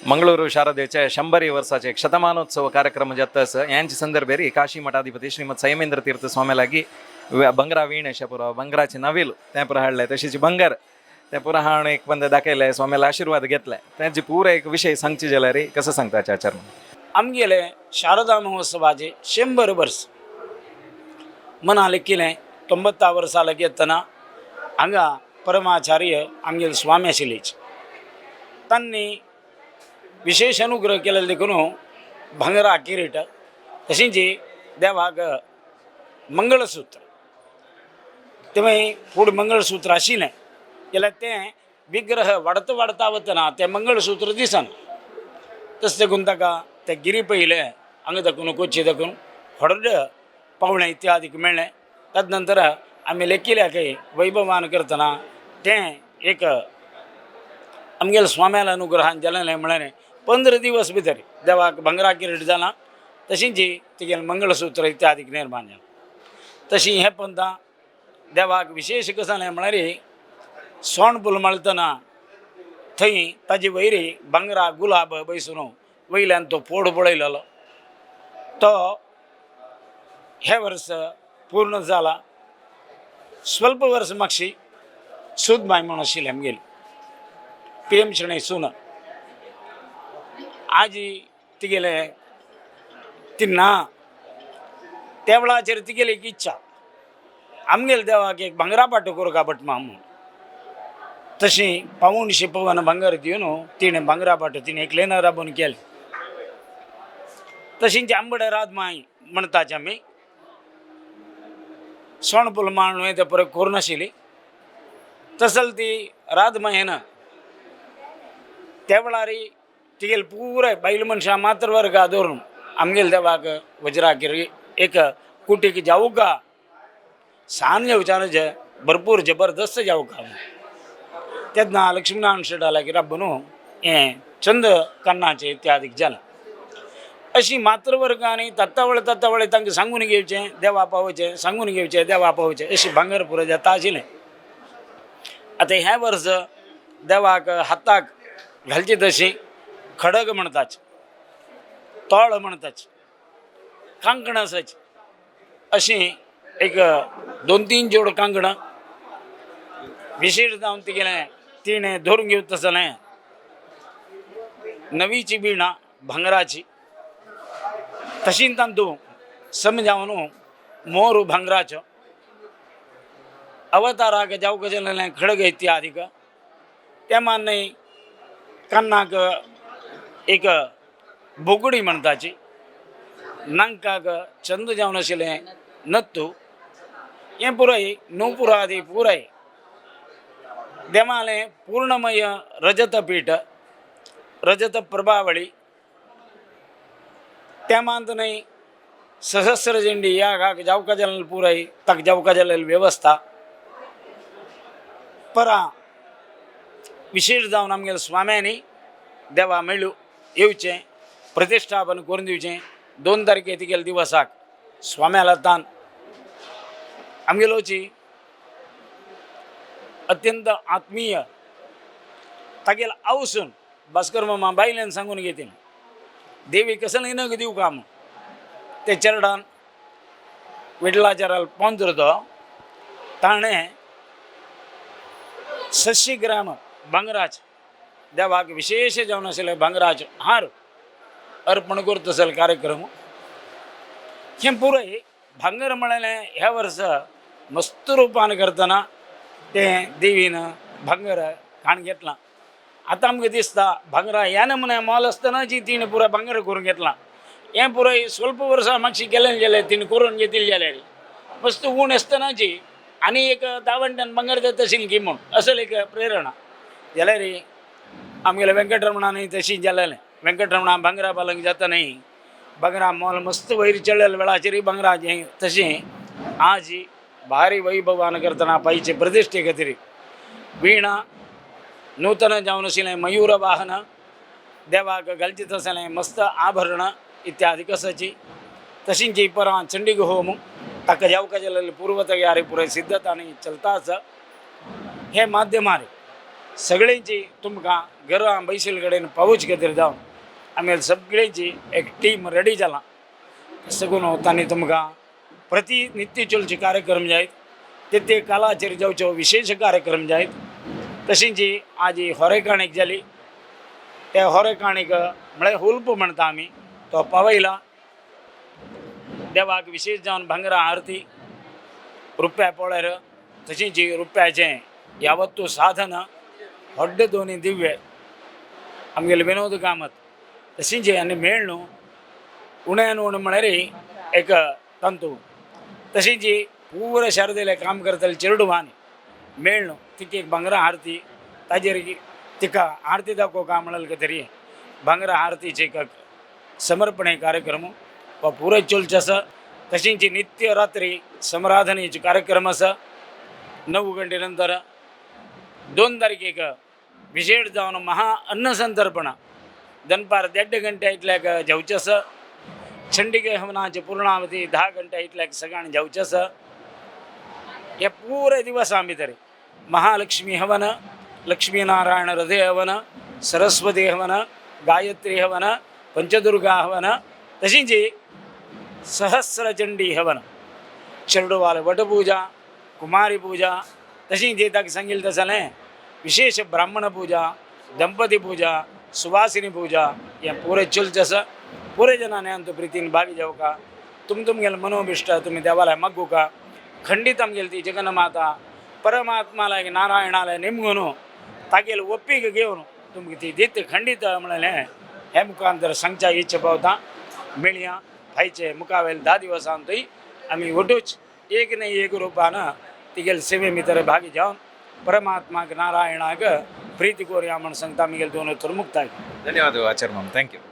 ಮಂಗಳೂರು ಶಾರದೆचे 100 ವರ್ಷाचे ಶತಮಾನೋತ್ಸವ ಕಾರ್ಯಕ್ರಮ ಜತ್ತಸ ಯಾಂಚಿ ಸಂದರ್ಭೇರಿ ಕಾಶಿ ಮಠಾಧಿಪತಿ ಶ್ರೀಮದ್ ಸಂಯಮೇಂದ್ರ ತೀರ್ಥ ಸ್ವಾಮಿಲಾಗಿ ಬಂಗರಾ ವೀಣೇಶಪುರ ಬಂಗರಾची नवील ते पुरा हाडले तशीच बंगर ते पुरा हाण एक बंद दाखयले स्वामीला आशीर्वाद घेतले त्यांची पुरा एक विषय सांगची जाल्यार कसं सांगताचे आचार्य आमगेले शारदा महोत्सवाचे 100 वर्ष मना लेखिले 90 वर्साला घेतना हांगा परमाचार्य आमगेले स्वामी आशिल्ले तांणी विशेष अनुग्रह केलेले देखून भांगरा किरीट तशीच देवाक मंगळसूत्र तेव्हा फुडें मंगळसूत्र आशिल्लें जाल्यार तें विग्रह वाडता वाडता वतना तें मंगळसूत्र दिसना तशें देखून ताका तें गिरी पयलें हांगा देखून कोची देखून व्हड पावणें इत्यादीक मेळ्ळें ताजे नंतर आमी लेखिल्ल्याक वैभवान करतना तें एक आमगेल्या स्वाम्याला अनुग्रहान जालें म्हळें 15 दिवस भितर देवाक भांगरा किरीट जालां तशींच तिगेलें मंगळसूत्र इत्यादीक निर्माण जालां तशी हें पंथा देवाक विशेष कसं जालें म्हळ्यार सोण फूल मळतना थंय ताजे वयरी भांगरा गुलाब बैसून वयल्यान तो फोड पळयलेलो तो हे वर्स पूर्ण जाला स्वल्प वर्स मागशी सूदबाई म्हणून आशिल्ली आमगेली PM शणै सून आज तिगेले ती ना त्या वेळाचेर तिगेली एक इच्छा आमगेले देवाक एक भांगरा पाटो करूं का पडटा म्हणून तशी पावून शिपवन भांगर दिवन तिणें भांगरा पाटो तिणें एकलेन राबून केलें तशींच आंबडे रात माय म्हणटाचे आमी सोणपूल मांडून ते परत करूं नाशिल्ली तसल ती रात मायेन त्या वेळार तिगेले पुराय बायल मनशां मात्र वर्गा धरून आमगेले देवाक वज्राकीर एक कुटीक जावूका सान जेवच्याचे भरपूर जबरदस्त जावूका तेन्ना लक्ष्मीनारायण शेटालागीर राबून हें चंद कन्नाचें इत्यादीक जालें अशी मातृवर्गांनी तत्तावळे तांकां सांगून घेवचें देवा पावोवचें सांगून घेवचें देवा पावोवचें अशी भांगर पुरो जाता आशिल्लें आतां हें वर्स देवाक हाताक घालची तशी खडग म्हणटाच तोळ म्हणटाच कांकणां आसाच अशी एक 2-3 जोड कांकणां विशेष जावन तिगेलें तिणें धरून घेवता जालें नवीची बिणां भांगराची तशींच तांतूं समजावन मोर भांगराचो अवताराक जावका जालें खडग इत्यादीक त्या मान्य कन्नाक एक बोगडी म्हणटाची नांकाक चंद जावन आशिल्लें नत्तू हें पुराय नुपुरादी पुराय देवालें पूर्णमय रजत पीठ रजत प्रभावळी त्या मात न्हय सहस्र झेंडी या जावका जालें पुराय ताका जावका जालेली वेवस्था परा विशेष जावन आमगेल्या स्वाम्यांनी देवा मेळू येवचें प्रतिश्ठापन करून दिवचें 2 तारखे तिगेल्या दिवसाक स्वाम्याला तान आमगेलोची अत्यंत आत्मीय तागेल आवसून भास्कर मामा बायलेन सांगून घेतली देवी कसलें नग दिवं काम ते चरडान विठलाचाराल पोंदर तो ताणें 600 ग्राम भांगराच देवाक विशेष जावन आशिल्ले भांगराच हार अर्पण करत आसले कार्यक्रम हें पुराय भांगर म्हळें ह्या वर्स मस्त रुपान करतना तें देवीन भांगर खाण घेतलां आतां आमकां दिसता भांगरा ह्या नमुन्या मोल आसतना जी तिणें पुराय भांगर करून घेतलां हें पुराय स्वल्प वर्सां मातशी केलें जाल्यार तिणें करून घेतली जाल्यार मस्त उण आसतनाची आनी एक 10 वंट्यान भांगर जाता आशिल्ली की म्हूण असल एक प्रेरणा जाल्यार आमगेल्या वेंकटरमणानय तशीं जालेलें वेंकटरमणा भांगरा पालक जाता न्ही भांगरा मोल मस्त वयर चडलेल्या वेळाचेर भांगराचें तशें आज भारी वैभवान करतना पायचे प्रतिश्ठे खातीर विणा नूतन जावन आशिल्लें मयूर वाहन देवाक घालचें आसलें मस्त आभरण इत्यादी कसाची तशींच परां चंडीग होम ताका जावका जालेली पूर्व तयारी पुराय सिद्धतांनी चलता आसा हे माध्यमार सगळ्यांची तुमकां घरा बैसील कडेन पावूच खातीर जावन आमी सगळ्यांची एक टीम रेडी जाला सगून तांणी तुमकां प्रति नित्य चलचे कार्यक्रम जायत ते कालाचेर जावच्यो विशेष कार्यक्रम जायत तशीं जी आज ही होरेकाणीक जाली त्या होरेकाणीक म्हळ्यार हुल्प म्हणटा आमी तो पावयला देवाक विशेष जावन भांगरा आरती रुप्या पोळेर तशीं जी रुप्याचें यावत्तू साधन व्हड्ड दोनी दिव्य आमगेले विनोद कामत तशीं जी आनी मेळ न्हू उण्यान उण म्हळ्यार एक तंतू तशीं जी पूर शारदेले काम करतले चेडवानी मेळ न्हू तिका एक भांगरा आरती ताजेर तिका आरती दाखोवं का म्हणलें तरी भांगरा आरतीचे एक समर्पणे कार्यक्रम व पुरे चलचे आसा तशीं जी नित्य रात्री समराधनेचे कार्यक्रम आसा 9 गंटे नंतर 2 तारखेक विशेष जावन महा अन्नसंतर्पण दनपार 1.5 गंटे इतल्याक जेवचें आसा चंडिके हवनाची पूर्णावती 10 गंटे इतल्याक सगळ्यांनी जेवचें आसा हे पुरे दिवसा भितर महालक्ष्मी हवन लक्ष्मीनारायण हृदय हवन सरस्वती हवन गायत्री हवन पंचदुर्गा हवन तशीं जी सहस्रचंडी हवन चेडवाल वटपूजा कुमारी पूजा तशीं जी ताका सांगिल्लें तसलें विशेष ब्राह्मण पूजा दंपती पूजा सुवासिनी पूजा हें पुरे चलचें आसा पुरे जनांनी आमचो प्रितीन भाग जेवका तुमगेलें मनोभिश्ट तुमी देवालय मागूका खंडीत आमगेली ती जगन्माता परमात्माला नारायणालय नेमून तागेल ओप्पीक घेवन तुमकां ती दीत खंडीत म्हणलें हे मुखांतर सांगच्या इच्छा पावता मेळया फायचे मुखावेल 10 दिवसांतूय आमी वटूच एक न्ही एक रुपान तिगेल सेवे भितर भाग जावन परमात्माक नारायणाक प्रीती कोरया म्हण सांगता आमगेले दोन उत्तर मुक्ताय धन्यवाद आचार्य माम थँक्यू